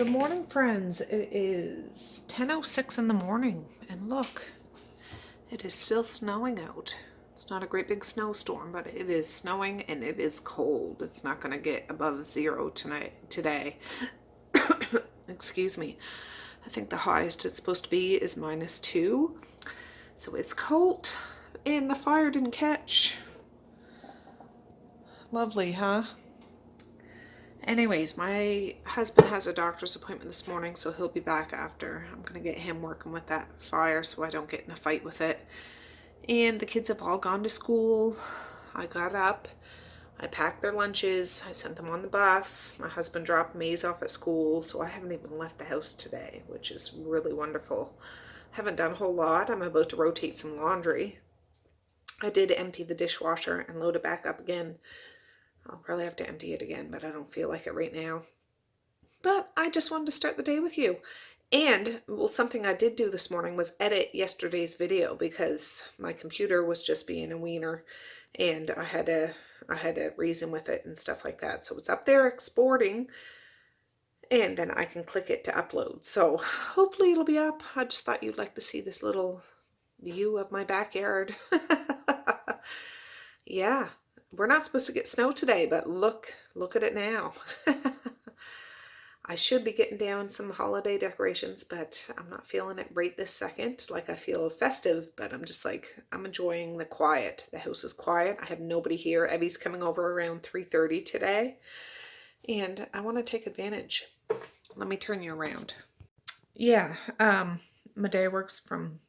Good morning, friends. It is 10:06 in the morning, and look, it is still snowing out. It's not a great big snowstorm, but it is snowing and it is cold. It's not going to get above zero today. Excuse me. I think the highest it's supposed to be is -2. So it's cold, and the fire didn't catch. Lovely, huh? Anyways, my husband has a doctor's appointment this morning, so he'll be back after. I'm going to get him working with that fire so I don't get in a fight with it. And the kids have all gone to school. I got up. I packed their lunches. I sent them on the bus. My husband dropped Maze off at school, so I haven't even left the house today, which is really wonderful. Haven't done a whole lot. I'm about to rotate some laundry. I did empty the dishwasher and load it back up again. I'll probably have to empty it again, but I don't feel like it right now. But I just wanted to start the day with you. And, well, something I did do this morning was edit yesterday's video because my computer was just being a wiener and I had to reason with it and stuff like that. So it's up there exporting and then I can click it to upload. So hopefully it'll be up. I just thought you'd like to see this little view of my backyard. Yeah. We're not supposed to get snow today, but look at it now. I should be getting down some holiday decorations, but I'm not feeling it right this second. Like, I feel festive, but I'm just like, I'm enjoying the quiet. The house is quiet. I have nobody here. Evie's coming over around 3:30 today, and I want to take advantage. Let me turn you around. Yeah, my day works from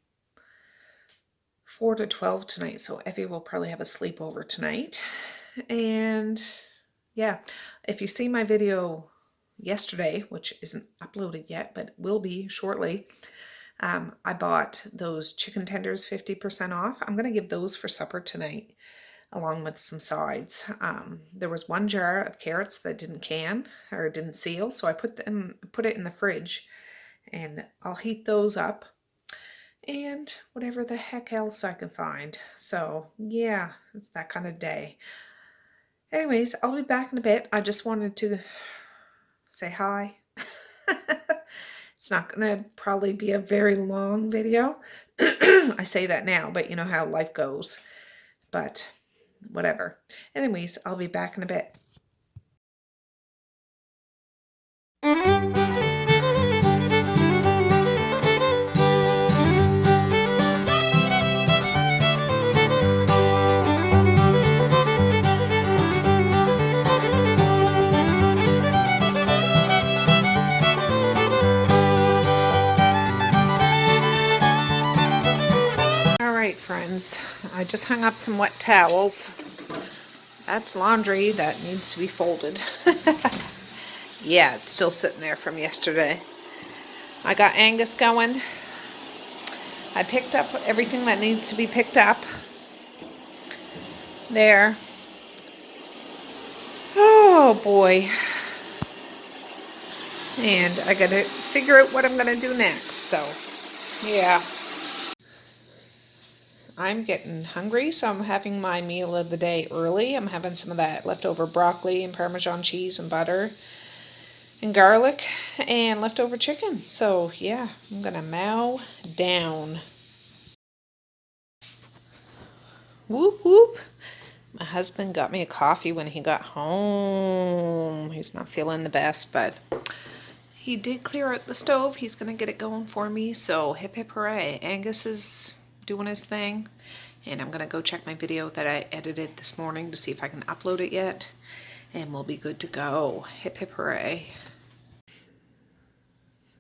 4 to 12 tonight, so Evie will probably have a sleepover tonight. And yeah, if you see my video yesterday, which isn't uploaded yet, but will be shortly, I bought those chicken tenders 50% off. I'm going to give those for supper tonight, along with some sides. There was one jar of carrots that didn't can or didn't seal, so I put it in the fridge, and I'll heat those up. And whatever the heck else I can find. So yeah, it's that kind of day. Anyways, I'll be back in a bit. I just wanted to say hi. It's not going to probably be a very long video. I say that now, but you know how life goes. But whatever. Anyways, I'll be back in a bit. Friends, I just hung up some wet towels. That's laundry that needs to be folded. Yeah, it's still sitting there from yesterday. I got Angus going. I picked up everything that needs to be picked up. There. Oh boy. And I gotta figure out what I'm gonna do next, so yeah. I'm getting hungry, so I'm having my meal of the day early. I'm having some of that leftover broccoli and Parmesan cheese and butter and garlic and leftover chicken. So yeah, I'm gonna mow down. Whoop whoop. My husband got me a coffee when he got home. He's not feeling the best, but he did clear out the stove. He's gonna get it going for me, so hip hip hooray. Angus is doing his thing, and I'm gonna go check my video that I edited this morning to see if I can upload it yet, and we'll be good to go. Hip hip hooray.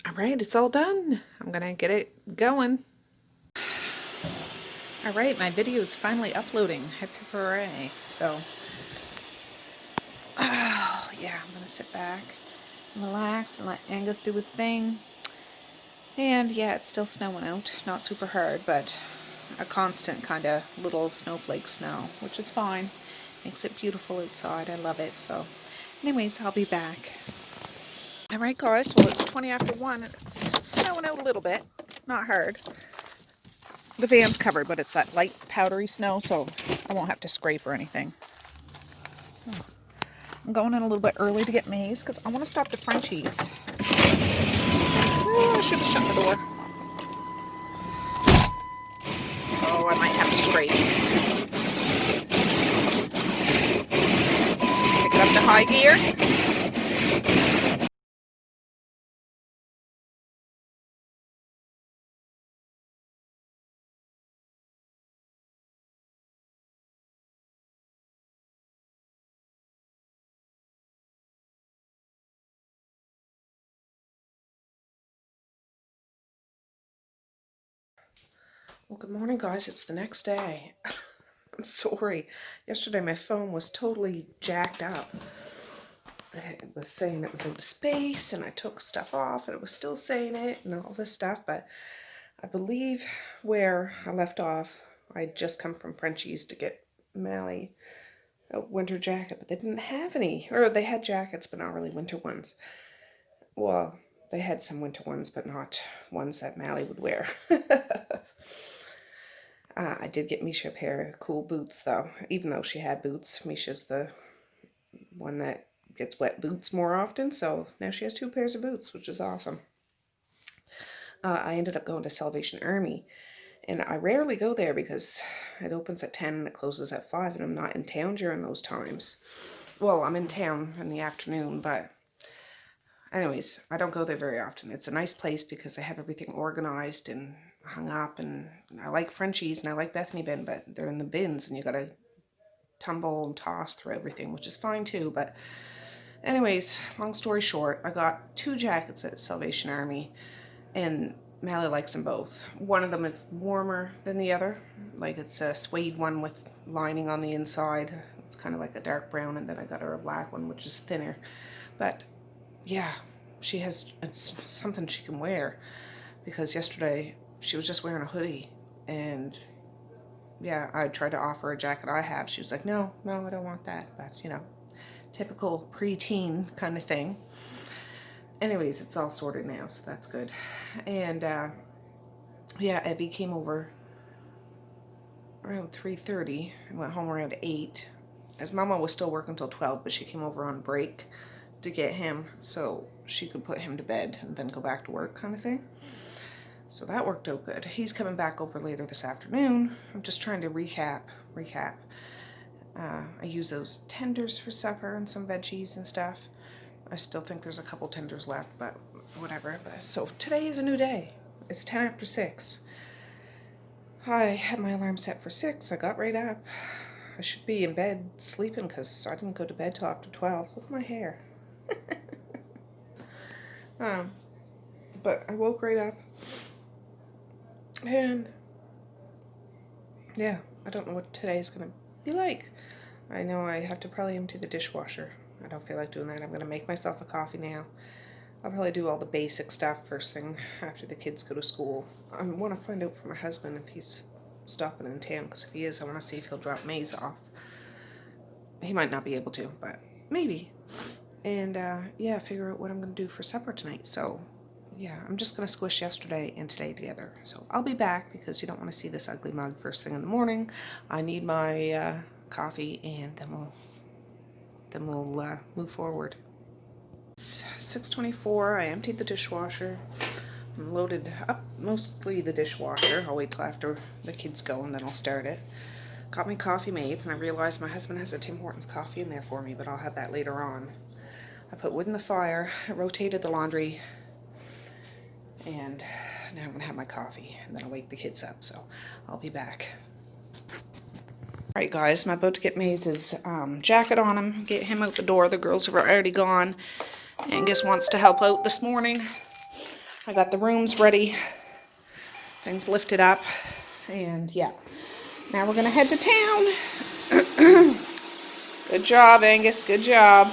All right, it's all done. I'm gonna get it going. All right, my video is finally uploading. Hip hip hooray. So, oh yeah, I'm gonna sit back and relax and let Angus do his thing. And yeah, it's still snowing out. Not super hard, but a constant kind of little snowflake snow, which is fine. Makes it beautiful outside. I love it. So anyways, I'll be back. All right, guys. Well, it's 20 after 1. It's snowing out a little bit. Not hard. The van's covered, but it's that light powdery snow, so I won't have to scrape or anything. I'm going in a little bit early to get maize because I want to stop the Frenchies. I should have shut the door. Oh, I might have to scrape. Pick it up to high gear. Well, good morning, guys. It's the next day. I'm sorry. Yesterday my phone was totally jacked up. It was saying it was out of space, and I took stuff off, and it was still saying it, and all this stuff, but I believe where I left off, I'd just come from Frenchie's to get Mally a winter jacket, but they didn't have any. Or they had jackets, but not really winter ones. Well, they had some winter ones, but not ones that Mally would wear. I did get Misha a pair of cool boots, though. Even though she had boots, Misha's the one that gets wet boots more often, so now she has 2 pairs of boots, which is awesome. I ended up going to Salvation Army, and I rarely go there because it opens at 10 and it closes at 5, and I'm not in town during those times. Well, I'm in town in the afternoon, but anyways, I don't go there very often. It's a nice place because they have everything organized and hung up, and I like Frenchie's and I like Bethany Bin, but they're in the bins and you gotta tumble and toss through everything, which is fine too. But anyways, long story short, I got 2 jackets at Salvation Army, and Mally likes them both. One of them is warmer than the other. Like, it's a suede one with lining on the inside. It's kind of like a dark brown, and then I got her a black one, which is thinner. But yeah, it's something she can wear, because yesterday she was just wearing a hoodie, and yeah, I tried to offer her a jacket I have. She was like, no, I don't want that. But, you know, typical preteen kind of thing. Anyways, it's all sorted now, so that's good. And yeah, Abby came over around 3:30 and went home around 8. As Mama was still working till 12, but she came over on break to get him so she could put him to bed and then go back to work, kind of thing. So that worked out good. He's coming back over later this afternoon. I'm just trying to recap. I use those tenders for supper and some veggies and stuff. I still think there's a couple tenders left, but whatever. So today is a new day. It's 10 after 6. I had my alarm set for 6. I got right up. I should be in bed sleeping because I didn't go to bed till after 12. Look at my hair. But I woke right up. And yeah, I don't know what today's going to be like. I know I have to probably empty the dishwasher. I don't feel like doing that. I'm going to make myself a coffee now. I'll probably do all the basic stuff first thing after the kids go to school. I want to find out from my husband if he's stopping in town, because if he is, I want to see if he'll drop Maze off. He might not be able to, but maybe. And yeah, figure out what I'm going to do for supper tonight. So yeah, I'm just going to squish yesterday and today together. So I'll be back, because you don't want to see this ugly mug first thing in the morning. I need my coffee, and then we'll move forward. It's 6:24. I emptied the dishwasher. I'm loaded up mostly the dishwasher. I'll wait till after the kids go, and then I'll start it. Got my coffee made, and I realized my husband has a Tim Hortons coffee in there for me, but I'll have that later on. I put wood in the fire, I rotated the laundry, and now I'm going to have my coffee, and then I'll wake the kids up, so I'll be back. Alright guys, I'm about to get Maze's jacket on him, get him out the door. The girls are already gone. Angus wants to help out this morning. I got the rooms ready, things lifted up, and yeah. Now we're going to head to town. Good job, Angus, good job.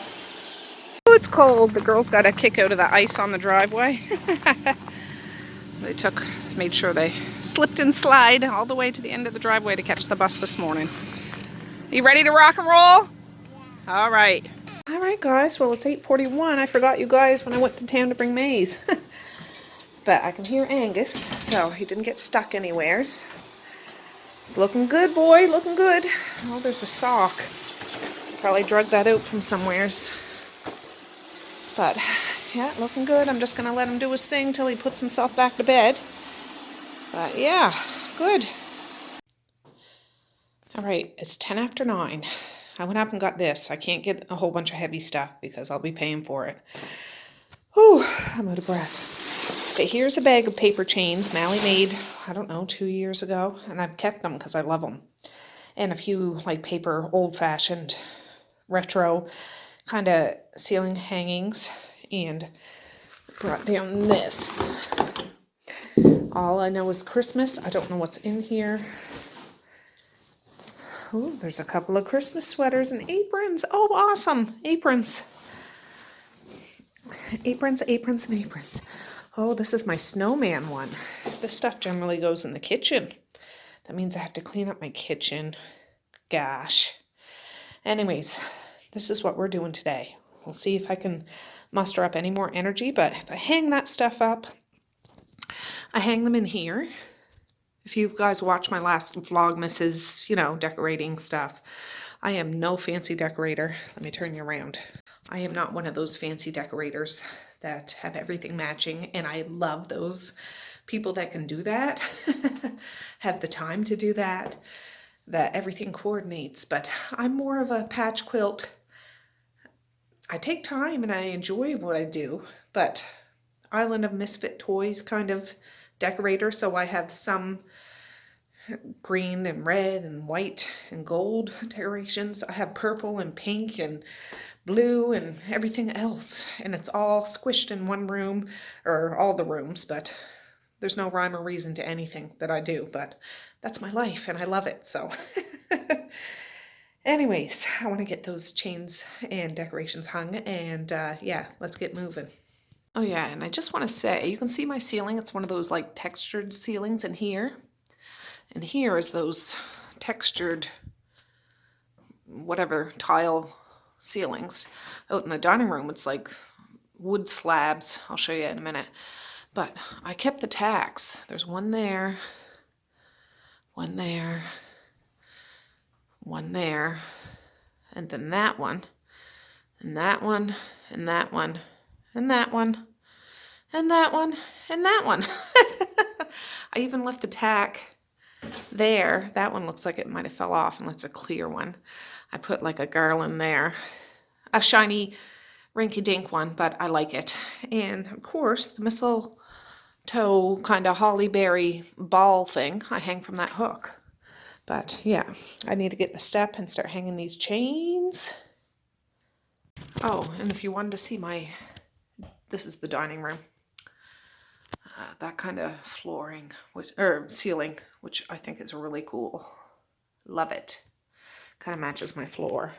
Oh, it's cold. The girls got a kick out of the ice on the driveway. They made sure they slipped and slide all the way to the end of the driveway to catch the bus this morning. Are you ready to rock and roll? Yeah. All right. All right, guys. Well, it's 8:41. I forgot you guys when I went to town to bring Maze. But I can hear Angus, so he didn't get stuck anywheres. It's looking good, boy. Looking good. Oh, there's a sock. Probably drug that out from somewheres. But Yeah, looking good. I'm just going to let him do his thing till he puts himself back to bed. But yeah, good. All right, it's 10 after 9. I went up and got this. I can't get a whole bunch of heavy stuff because I'll be paying for it. Whew, I'm out of breath. But here's a bag of paper chains Mally made, I don't know, 2 years ago. And I've kept them because I love them. And a few like paper, old-fashioned, retro kind of ceiling hangings. And brought down this. All I know is Christmas. I don't know what's in here. Oh, there's a couple of Christmas sweaters and aprons. Oh, awesome. Aprons. Aprons, aprons, and aprons. Oh, this is my snowman one. This stuff generally goes in the kitchen. That means I have to clean up my kitchen. Gosh. Anyways, this is what we're doing today. We'll see if I can muster up any more energy, but if I hang that stuff up, I hang them in here. If you guys watch my last Vlogmas's, decorating stuff, I am no fancy decorator. Let me turn you around. I am not one of those fancy decorators that have everything matching, and I love those people that can do that, have the time to do that everything coordinates, but I'm more of a patch quilt. I take time and I enjoy what I do, but Island of Misfit Toys kind of decorator, so I have some green and red and white and gold decorations. I have purple and pink and blue and everything else, and it's all squished in one room, or all the rooms, but there's no rhyme or reason to anything that I do, but that's my life and I love it. So anyways, I want to get those chains and decorations hung, and yeah, let's get moving. Oh yeah, and I just want to say, you can see my ceiling. It's one of those like textured ceilings in here. And here is those textured, whatever, tile ceilings. Out in the dining room, it's like wood slabs. I'll show you in a minute. But I kept the tacks. There's one there, one there, one there, and then that one, and that one, and that one, and that one, and that one, and that one. I even left the tack there. That one looks like it might have fell off, and that's a clear one. I put like a garland there, a shiny rinky-dink one, but I like it. And of course, the mistletoe kind of holly berry ball thing I hang from that hook. But yeah, I need to get the step and start hanging these chains. Oh, and if you wanted to see this is the dining room. That kind of flooring, or ceiling, which I think is really cool. Love it. Kind of matches my floor.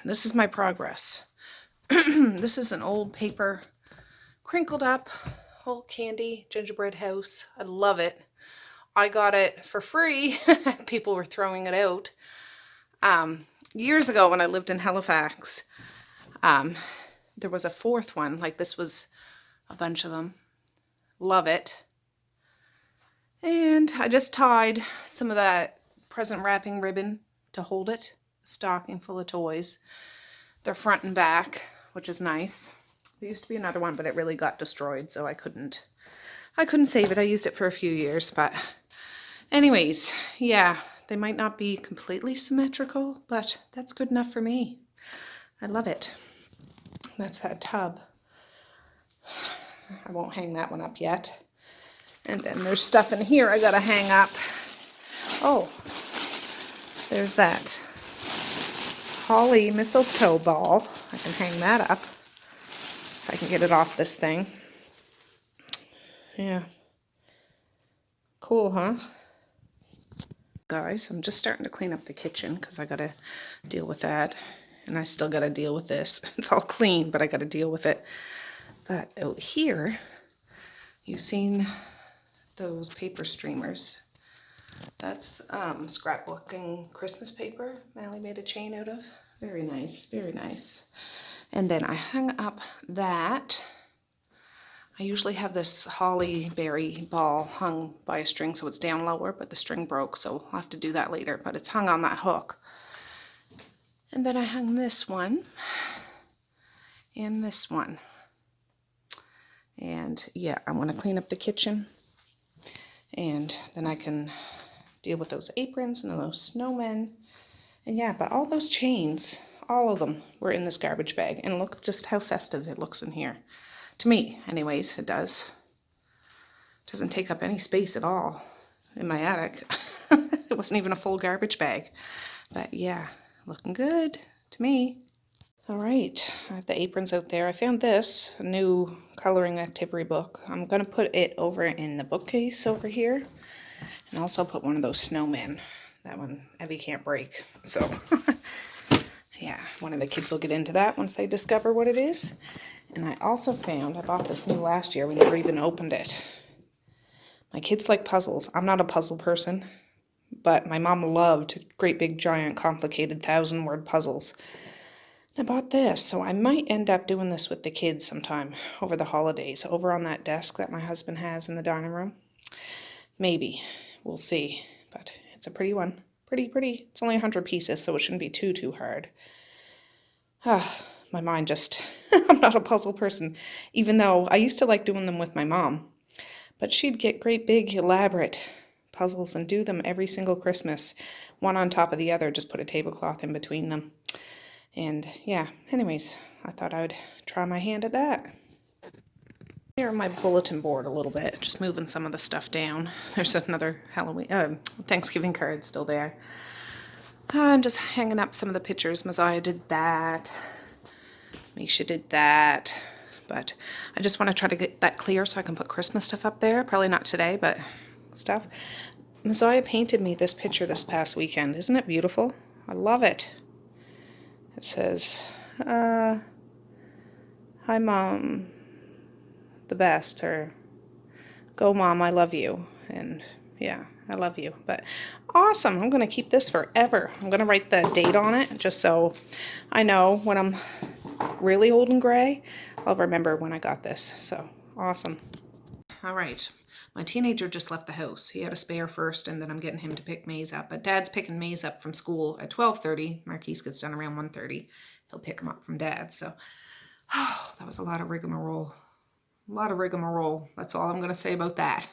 This is my progress. This is an old paper, crinkled up, old candy gingerbread house. I love it. I got it for free. People were throwing it out. Years ago when I lived in Halifax, There was a fourth one, like this was a bunch of them. Love it. And I just tied some of that present wrapping ribbon to hold it. Stocking full of toys. They're front and back, which is nice. There used to be another one, but it really got destroyed, so I couldn't save it. I used it for a few years, but anyways, yeah, they might not be completely symmetrical, but that's good enough for me. I love it. That's that tub. I won't hang that one up yet. And then there's stuff in here I gotta hang up. Oh, there's that holly mistletoe ball. I can hang that up if I can get it off this thing. Yeah. Cool, huh? Guys, I'm just starting to clean up the kitchen because I gotta deal with that. And I still gotta deal with this. It's all clean, but I gotta deal with it. But out here, you've seen those paper streamers. That's scrapbooking Christmas paper Mally made a chain out of. Very nice, very nice. And then I hung up that. I usually have this holly berry ball hung by a string so it's down lower, but the string broke, so I'll have to do that later, but it's hung on that hook. And then I hung this one and this one. And yeah, I want to clean up the kitchen, and then I can deal with those aprons and those snowmen. And yeah, but all those chains, all of them were in this garbage bag. And look just how festive it looks in here. To me, anyways, it does. It doesn't take up any space at all in my attic. It wasn't even a full garbage bag. But yeah, looking good to me. All right, I have the aprons out there. I found this, a new coloring activity book. I'm going to put it over in the bookcase over here. And also put one of those snowmen. That one Evie can't break. So, yeah, one of the kids will get into that once they discover what it is. And I also found, I bought this new last year. We never even opened it. My kids like puzzles. I'm not a puzzle person, but my mom loved great big giant complicated 1,000-word puzzles. I bought this, so I might end up doing this with the kids sometime over the holidays, over on that desk that my husband has in the dining room. Maybe. We'll see. But it's a pretty one. Pretty. It's only 100 pieces, so it shouldn't be too hard. My mind just... I'm not a puzzle person, even though I used to like doing them with my mom. But she'd get great big elaborate puzzles and do them every single Christmas, one on top of the other, just put a tablecloth in between them. And yeah, anyways, I thought I would try my hand at that. Here on my bulletin board a little bit, just moving some of the stuff down. There's another Thanksgiving card still there. I'm just hanging up some of the pictures. Messiah did that. Misha did that. But I just want to try to get that clear so I can put Christmas stuff up there. Probably not today, but stuff. Messiah painted me this picture this past weekend. Isn't it beautiful? I love it. It says, hi Mom, the best, or go Mom, I love you. And yeah, I love you. But awesome, I'm going to keep this forever. I'm going to write the date on it just so I know when I'm really old and gray, I'll remember when I got this. So awesome. All right. My teenager just left the house. He had a spare first, and then I'm getting him to pick Maze up. But Dad's picking Maze up from school at 12:30. Marquise gets done around 1:30. He'll pick him up from Dad. So, that was a lot of rigmarole. A lot of rigmarole. That's all I'm going to say about that.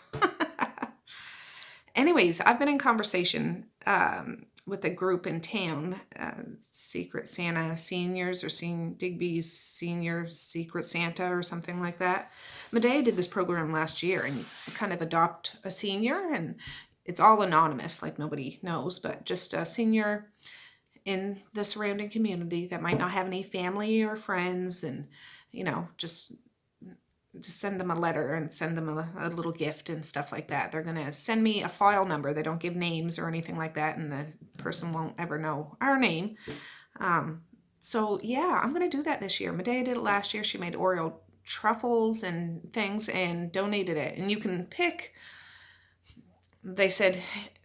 Anyways, I've been in conversation with a group in town, Secret Santa Seniors, or Digby's Senior Secret Santa or something like that. Medea did this program last year, and you kind of adopt a senior, and it's all anonymous, like nobody knows, but just a senior in the surrounding community that might not have any family or friends, and, you know, just send them a letter and send them a little gift and stuff like that. They're going to send me a file number. They don't give names or anything like that, and the person won't ever know our name. So yeah, I'm going to do that this year. Medea did it last year. She made Oreo truffles and things and donated it. And you can pick, they said,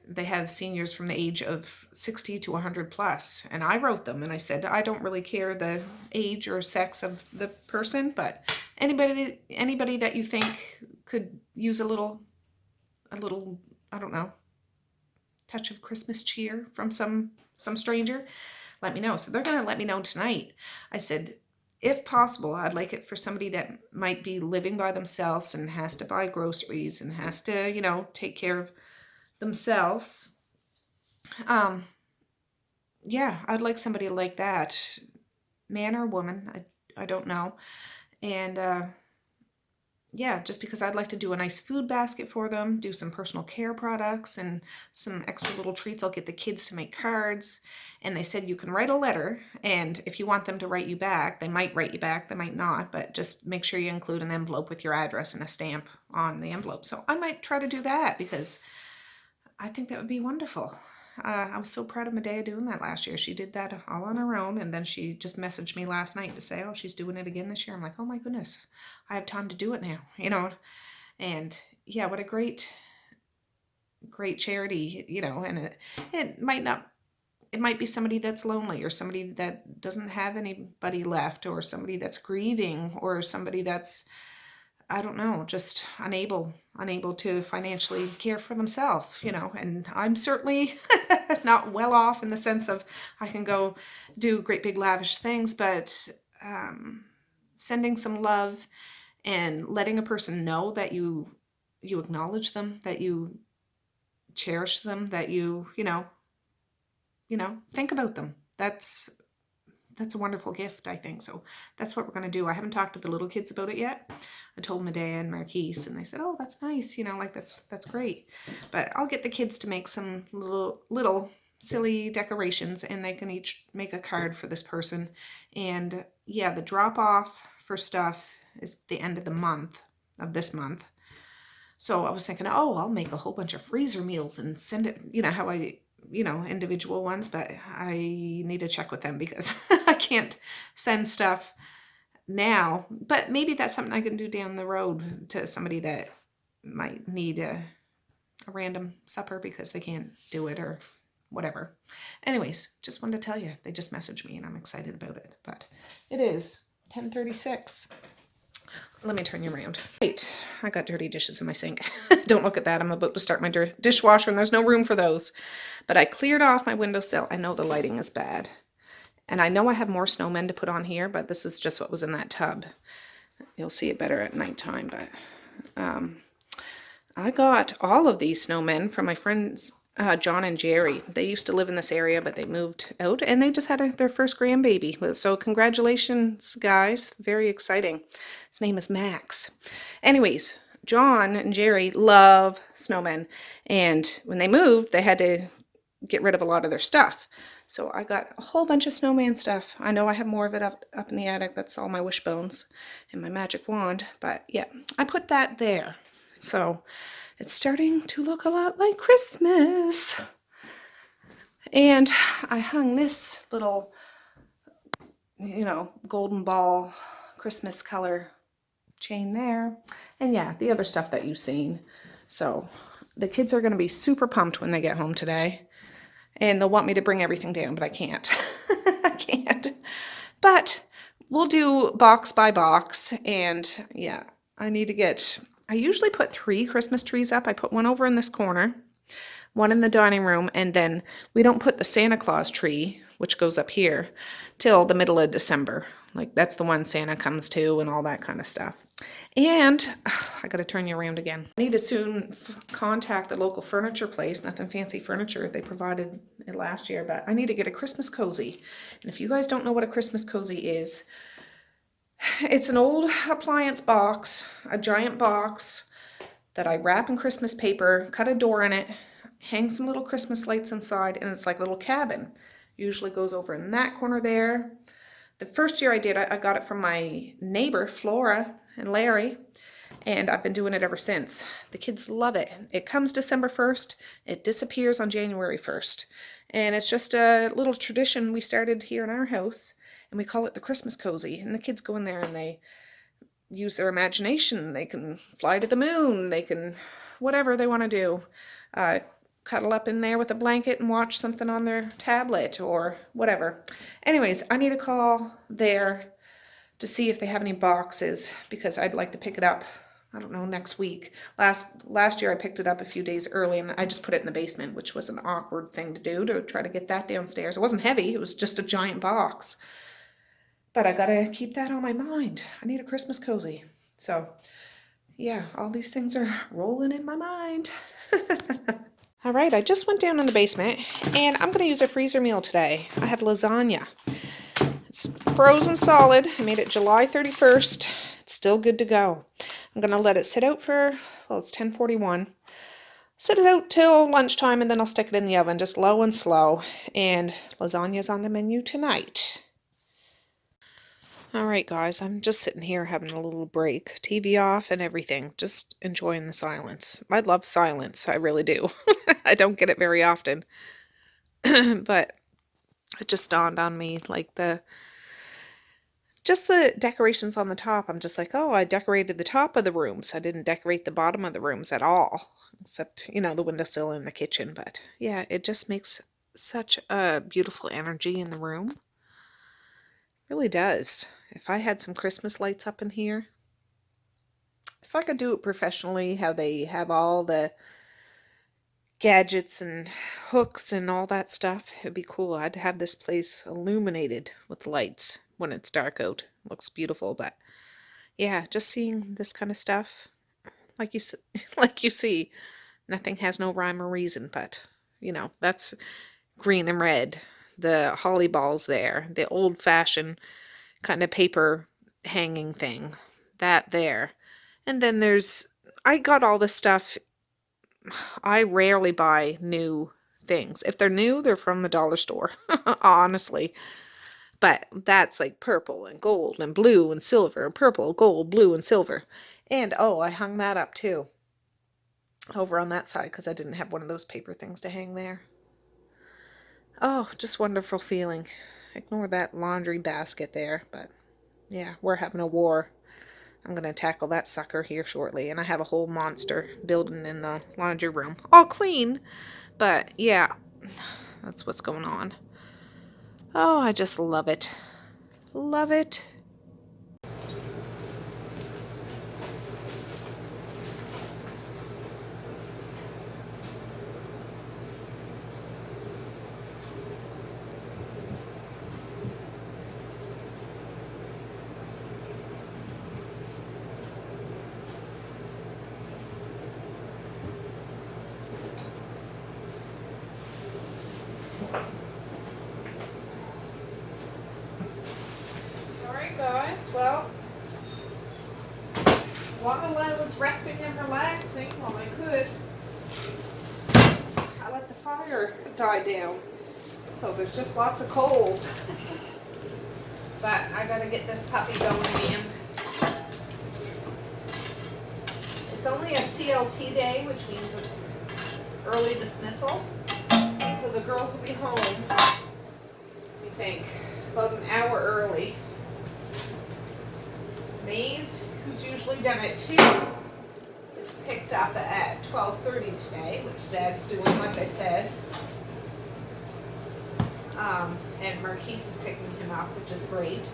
they have seniors from the age of 60 to 100 plus. And I wrote them and I said, I don't really care the age or sex of the person, but anybody that you think could use a little, I don't know, touch of Christmas cheer from some stranger, let me know. So they're going to let me know tonight. I said, if possible, I'd like it for somebody that might be living by themselves and has to buy groceries and has to, take care of themselves. Yeah, I'd like somebody like that, man or woman, I don't know. And yeah, just because I'd like to do a nice food basket for them, do some personal care products and some extra little treats. I'll get the kids to make cards. And they said you can write a letter, and if you want them to write you back, they might write you back, they might not, but just make sure you include an envelope with your address and a stamp on the envelope. So I might try to do that because I think that would be wonderful. I was so proud of Medea doing that last year. She did that all on her own, and then she just messaged me last night to say, oh, she's doing it again this year. I'm like, oh my goodness, I have time to do it now, and yeah, what a great charity, and it might be somebody that's lonely, or somebody that doesn't have anybody left, or somebody that's grieving, or somebody that's, I don't know, just unable to financially care for themselves, and I'm certainly not well off in the sense of I can go do great big lavish things, but sending some love and letting a person know that you acknowledge them, that you cherish them, that you think about them. That's a wonderful gift, I think. So that's what we're going to do. I haven't talked to the little kids about it yet. I told Medea and Marquise, and they said, oh, that's nice. That's great. But I'll get the kids to make some little silly decorations, and they can each make a card for this person. And yeah, the drop off for stuff is the end of this month. So I was thinking, oh, I'll make a whole bunch of freezer meals and send it, how I individual ones, but I need to check with them because I can't send stuff now. But maybe that's something I can do down the road to somebody that might need a random supper because they can't do it or whatever. Anyways, just wanted to tell you, they just messaged me and I'm excited about it. But it is 10:36. Let me turn you around. Right, I got dirty dishes in my sink. Don't look at that. I'm about to start my dishwasher and there's no room for those. But I cleared off my windowsill. I know the lighting is bad. And I know I have more snowmen to put on here, but this is just what was in that tub. You'll see it better at nighttime, but I got all of these snowmen from my friends John and Jerry. They used to live in this area, but they moved out, and they just had their first grandbaby. So congratulations, guys. Very exciting. His name is Max. Anyways, John and Jerry love snowmen, and when they moved, they had to get rid of a lot of their stuff. So I got a whole bunch of snowman stuff. I know I have more of it up in the attic. That's all my wishbones and my magic wand. But yeah, I put that there. So it's starting to look a lot like Christmas. And I hung this little, golden ball Christmas color chain there. And yeah, the other stuff that you've seen. So the kids are going to be super pumped when they get home today. And they'll want me to bring everything down, but I can't. I can't. But we'll do box by box. And yeah, I usually put 3 Christmas trees up. I put one over in this corner, one in the dining room, and then we don't put the Santa Claus tree, which goes up here, till the middle of December. Like, that's the one Santa comes to and all that kind of stuff. And I got to turn you around again. I need to soon contact the local furniture place. Nothing fancy furniture. They provided it last year, but I need to get a Christmas cozy. And if you guys don't know what a Christmas cozy is, it's an old appliance box, a giant box that I wrap in Christmas paper, cut a door in it, hang some little Christmas lights inside, and it's like a little cabin. Usually goes over in that corner there. The first year I did, I got it from my neighbor, Flora and Larry, and I've been doing it ever since. The kids love it. It comes December 1st. It disappears on January 1st. And it's just a little tradition we started here in our house, and we call it the Christmas cozy. And the kids go in there and they use their imagination. They can fly to the moon. They can, whatever they want to do. cuddle up in there with a blanket and watch something on their tablet or whatever. Anyways, I need to call there to see if they have any boxes because I'd like to pick it up, I don't know, next week. Last year I picked it up a few days early and I just put it in the basement, which was an awkward thing to do, to try to get that downstairs. It wasn't heavy, it was just a giant box. But I gotta keep that on my mind. I need a Christmas cozy. So yeah, all these things are rolling in my mind. All right, I just went down in the basement and I'm gonna use a freezer meal today. I have lasagna. It's frozen solid. I made it July 31st. It's still good to go. I'm going to let it sit out for, well, it's 10:41. Sit it out till lunchtime and then I'll stick it in the oven, just low and slow. And lasagna's on the menu tonight. All right, guys, I'm just sitting here having a little break. TV off and everything. Just enjoying the silence. I love silence. I really do. I don't get it very often. But it just dawned on me, like just the decorations on the top. I'm just like, oh, I decorated the top of the rooms. I didn't decorate the bottom of the rooms at all, except, you know, the windowsill in the kitchen. But yeah, it just makes such a beautiful energy in the room. It really does. If I had some Christmas lights up in here, if I could do it professionally, how they have all the gadgets and hooks and all that stuff, it'd be cool. I'd have this place illuminated with lights when it's dark out. It looks beautiful. But yeah, just seeing this kind of stuff, like you see, nothing has no rhyme or reason, but you know, that's green and red. The holly balls there, the old-fashioned kind of paper hanging thing, that there. And then I got all this stuff. I rarely buy new things. If they're new, they're from the dollar store, honestly. But that's like purple and gold and blue and silver. Purple, gold, blue, and silver. And oh, I hung that up too. Over on that side because I didn't have one of those paper things to hang there. Oh, just wonderful feeling. Ignore that laundry basket there. But yeah, we're having a war. I'm going to tackle that sucker here shortly. And I have a whole monster building in the laundry room. All clean. But yeah, that's what's going on. Oh, I just love it. Love it. Guys, well, while I was resting and relaxing, while I could, I let the fire die down. So there's just lots of coals. But I gotta get this puppy going again. It's only a CLT day, which means it's early dismissal. So the girls will be home, we think, about an hour early. Maze, who's usually done at 2, is picked up at 12:30 today, which Dad's doing, like I said. And Marquise is picking him up, which is great.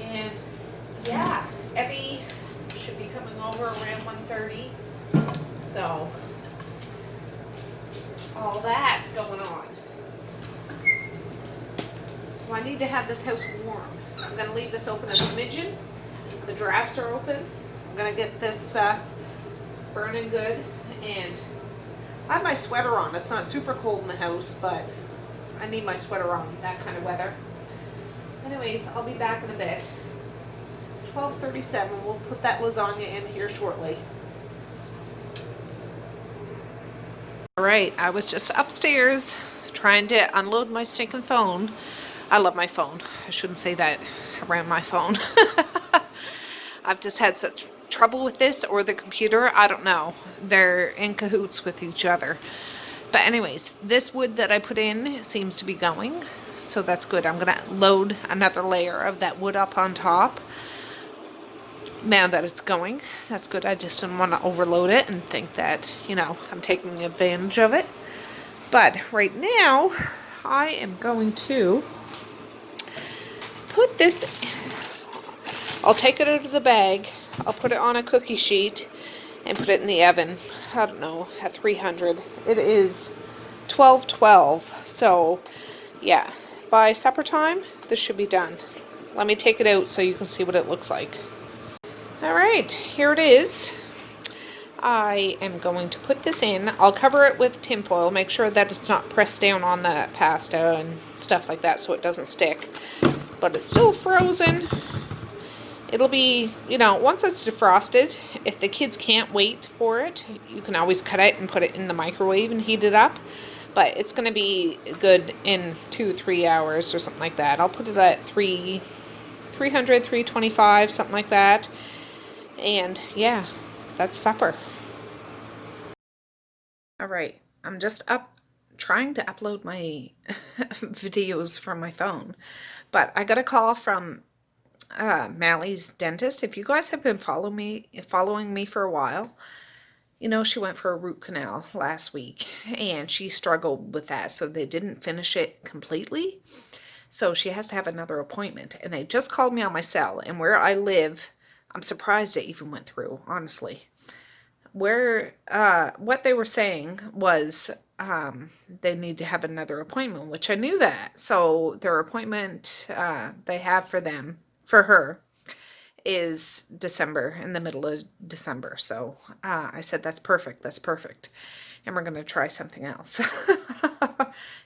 And yeah, Evie should be coming over around 1:30. So all that's going on. So I need to have this house warm. I'm going to leave this open a smidgen. The drafts are open. I'm going to get this burning good. And I have my sweater on. It's not super cold in the house, but I need my sweater on in that kind of weather. Anyways, I'll be back in a bit. 12:37. We'll put that lasagna in here shortly. All right, I was just upstairs trying to unload my stinking phone. I love my phone. I shouldn't say that around my phone. I've just had such trouble with this or the computer. I don't know. They're in cahoots with each other. But anyways, this wood that I put in seems to be going. So that's good. I'm going to load another layer of that wood up on top. now that it's going. That's good. I just didn't want to overload it and think that, you know, I'm taking advantage of it. But right now, I am going to put this, I'll take it out of the bag, I'll put it on a cookie sheet and put it in the oven, I don't know, at 300. It is 12:12, so yeah, by supper time, this should be done. Let me take it out so you can see what it looks like. All right, here it is. I am going to put this in. I'll cover it with tin foil, make sure that it's not pressed down on the pasta and stuff like that so it doesn't stick. But it's still frozen. It'll be, you know, once it's defrosted, if the kids can't wait for it, you can always cut it and put it in the microwave and heat it up. But it's going to be good in 2-3 hours or something like that. I'll put it at 300, 325, something like that. And yeah, that's supper. All right, I'm just trying to upload my videos from my phone, but I got a call from Mally's dentist. If you guys have been following me for a while, you know she went for a root canal last week and she struggled with that, so they didn't finish it completely. So she has to have another appointment, and they just called me on my cell, and where I live, I'm surprised it even went through, honestly. What they were saying was they need to have another appointment, which I knew that. So their appointment they have for her is December, in the middle of December. So I said, that's perfect. That's perfect. And we're going to try something else.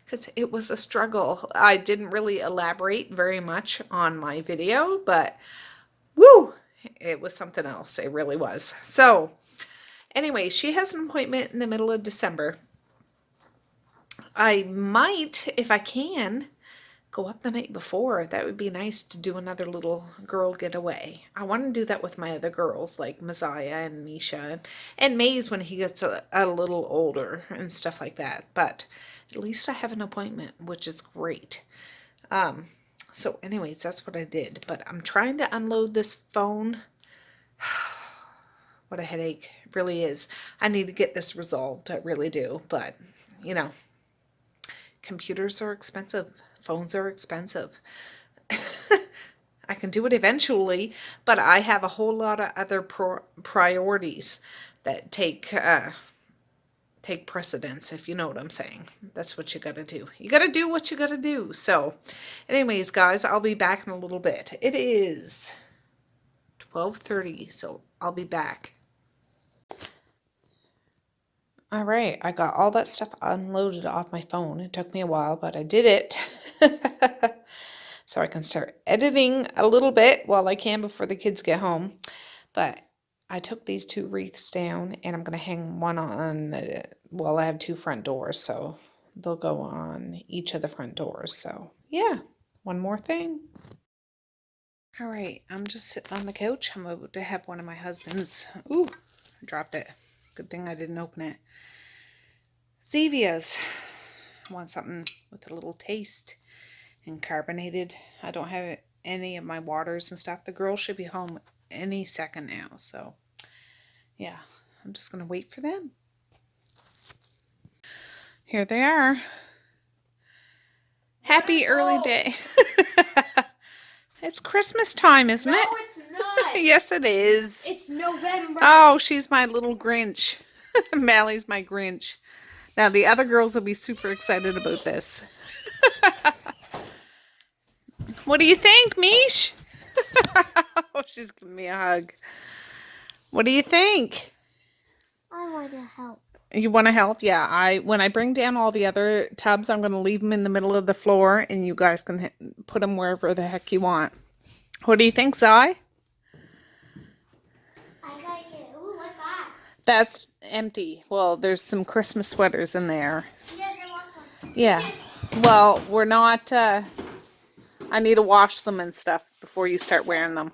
Because it was a struggle. I didn't really elaborate very much on my video, but woo, it was something else. It really was. So anyway, she has an appointment in the middle of December. I might, if I can, go up the night before. That would be nice to do another little girl getaway. I want to do that with my other girls, like Messiah and Misha and Maze when he gets a little older and stuff like that. But at least I have an appointment, which is great. So anyways, that's what I did. But I'm trying to unload this phone. What a headache. It really is. I need to get this resolved. I really do. But, you know, computers are expensive. Phones are expensive. I can do it eventually, but I have a whole lot of other priorities that take precedence, if you know what I'm saying. That's what you got to do. You got to do what you got to do. So anyways, guys, I'll be back in a little bit. It is 12:30, so I'll be back. All right, I got all that stuff unloaded off my phone. It took me a while, but I did it. So I can start editing a little bit while I can before the kids get home. But I took these 2 wreaths down, and I'm going to hang one on the, well, I have 2 front doors, so they'll go on each of the front doors. So yeah, one more thing. All right, I'm just sitting on the couch. I'm about to have one of my husband's, ooh, I dropped it. Good thing I didn't open it. Zevia's. I want something with a little taste and carbonated. I don't have any of my waters and stuff. The girls should be home any second now. So yeah, I'm just going to wait for them. Here they are. Happy early day. It's Christmas time, isn't it? No, it's not. Yes, it is. It's November. Oh, she's my little Grinch. Mally's my Grinch. Now, the other girls will be super excited about this. What do you think, Mish? Oh, she's giving me a hug. What do you think? I want to help. You want to help? Yeah. When I bring down all the other tubs, I'm going to leave them in the middle of the floor, and you guys can put them wherever the heck you want. What do you think, Zai? I like it. Ooh, what's that? That's empty. Well, there's some Christmas sweaters in there. Yes, I want one. Yeah. Well, we're not, I need to wash them and stuff before you start wearing them.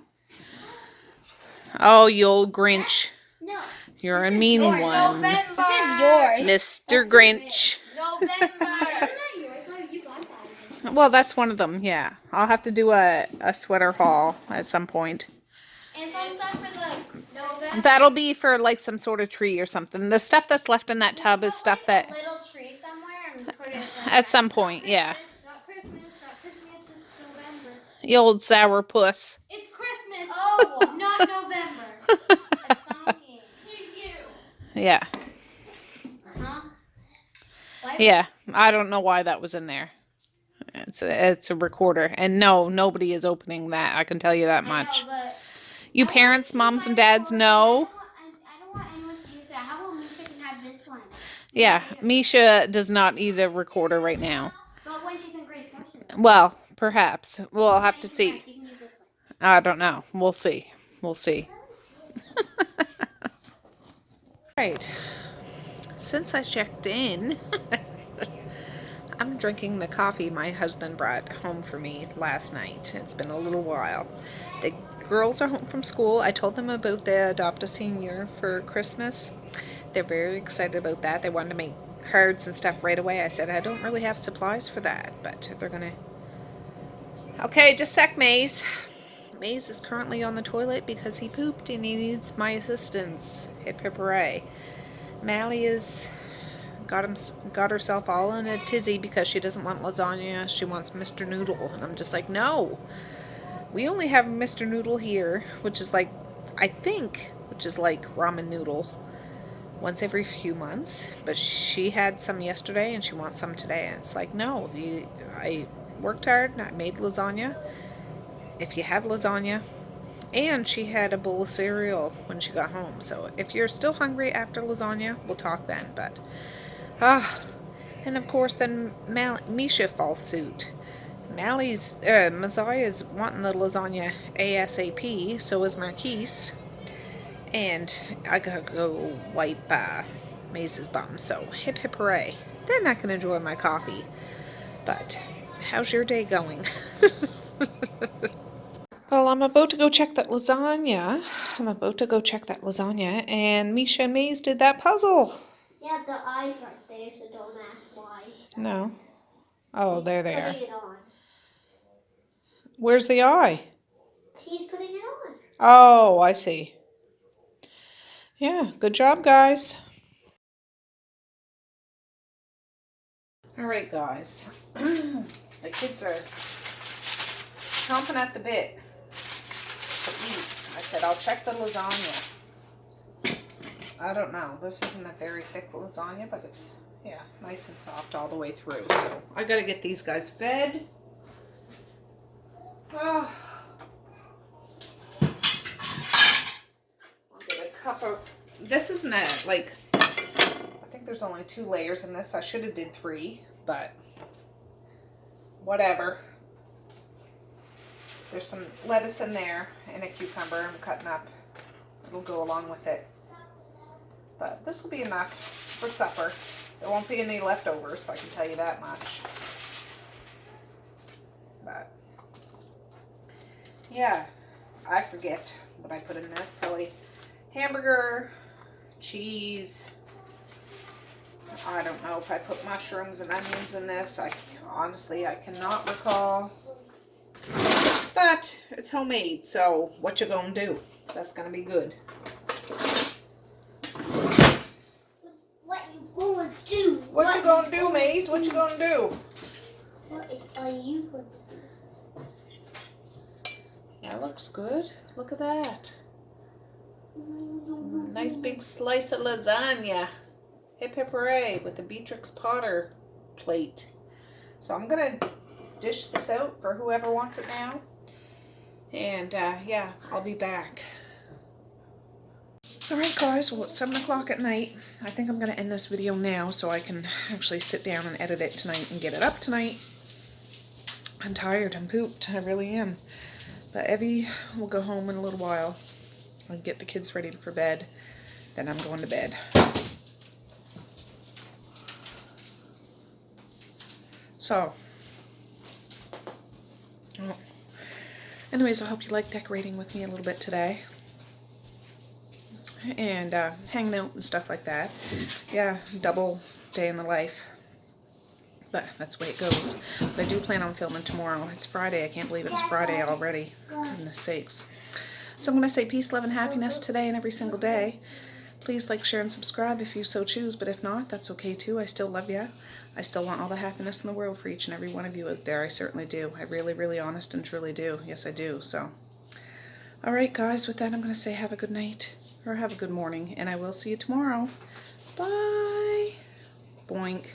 Oh, you old Grinch. No. You're a mean one. November. This is yours. Mr. Grinch. November. Isn't that yours? No, you got that. Well, that's one of them, yeah. I'll have to do a sweater haul at some point. And some stuff for the That'll be for like some sort of tree or something. The stuff that's left in that tub is stuff that a little tree somewhere and put it like at some point, yeah. Not Christmas, it's November. The old sour puss. It's Christmas. Oh, not November. A stocking. To you. Yeah. Huh? Yeah. I don't know why that was in there. It's a recorder, and no, nobody is opening that. I can tell you that much. You parents, moms and dads know. I don't want anyone to use that. How about Misha can have this one? Yeah, Misha does not need a recorder right now. But when she's in grade 4, she will. Well, perhaps. We'll have to see. You can use this one. I don't know. We'll see. We'll see. Right. Since I checked in, I'm drinking the coffee my husband brought home for me last night. It's been a little while. The girls are home from school. I told them about the Adopt a Senior for Christmas. They're very excited about that. They wanted to make cards and stuff right away. I said, I don't really have supplies for that, but they're gonna... Okay, just sec, Maze. Maze is currently on the toilet because he pooped and he needs my assistance. Hip hip hooray. Mally is got herself all in a tizzy because she doesn't want lasagna. She wants Mr. Noodle. And I'm just like, no. We only have Mr. Noodle here, which is like, I think, which is like ramen noodle once every few months. But she had some yesterday and she wants some today. And it's like, no, I worked hard. I made lasagna. If you have lasagna, and she had a bowl of cereal when she got home. So if you're still hungry after lasagna, we'll talk then. But, and of course then Misha falls suit. Maziah's wanting the lasagna ASAP, so is Marquise. And I gotta go wipe Maze's bum, so hip hip hooray. Then I can enjoy my coffee. But, how's your day going? Well, I'm about to go check that lasagna. And Misha and Maze did that puzzle. Yeah, the eyes aren't there, so don't ask why. No. Oh, there they are. Putting it on. Where's the eye? He's putting it on. Oh, I see. Yeah, good job, guys. All right, guys. The kids are chomping at the bit to eat. I said, I'll check the lasagna. I don't know. This isn't a very thick lasagna, but it's, yeah, nice and soft all the way through. So I got to get these guys fed. Oh. I'll get a cup of, this isn't a, like, I think there's only 2 layers in this. I should have did 3, but whatever. There's some lettuce in there and a cucumber I'm cutting up. It'll go along with it. But this will be enough for supper. There won't be any leftovers, I can tell you that much. But, yeah, I forget what I put in this. Probably hamburger, cheese. I don't know if I put mushrooms and onions in this. Honestly, I cannot recall. But it's homemade, so what you gonna do? That's gonna be good. What you gonna do? What you gonna do, Maze? What you gonna do? What are you gonna do? That looks good. Look at that. Nice big slice of lasagna. Hip hip hooray with the Beatrix Potter plate. So I'm gonna dish this out for whoever wants it now. And yeah, I'll be back. Alright guys, well it's 7 o'clock at night. I think I'm gonna end this video now so I can actually sit down and edit it tonight and get it up tonight. I'm tired, I'm pooped, I really am. But Evie will go home in a little while. I'll get the kids ready for bed. Then I'm going to bed. So, well, anyways, I hope you like decorating with me a little bit today. And hanging out and stuff like that. Yeah, double day in the life. But that's the way it goes. But I do plan on filming tomorrow. It's Friday. I can't believe it's Friday already. Goodness sakes. So I'm going to say peace, love, and happiness today and every single day. Please like, share, and subscribe if you so choose, but if not, that's okay too. I still love you. I still want all the happiness in the world for each and every one of you out there. I certainly do. I really, really honest and truly do. Yes, I do. So, all right, guys, with that, I'm going to say have a good night or have a good morning, and I will see you tomorrow. Bye. Boink.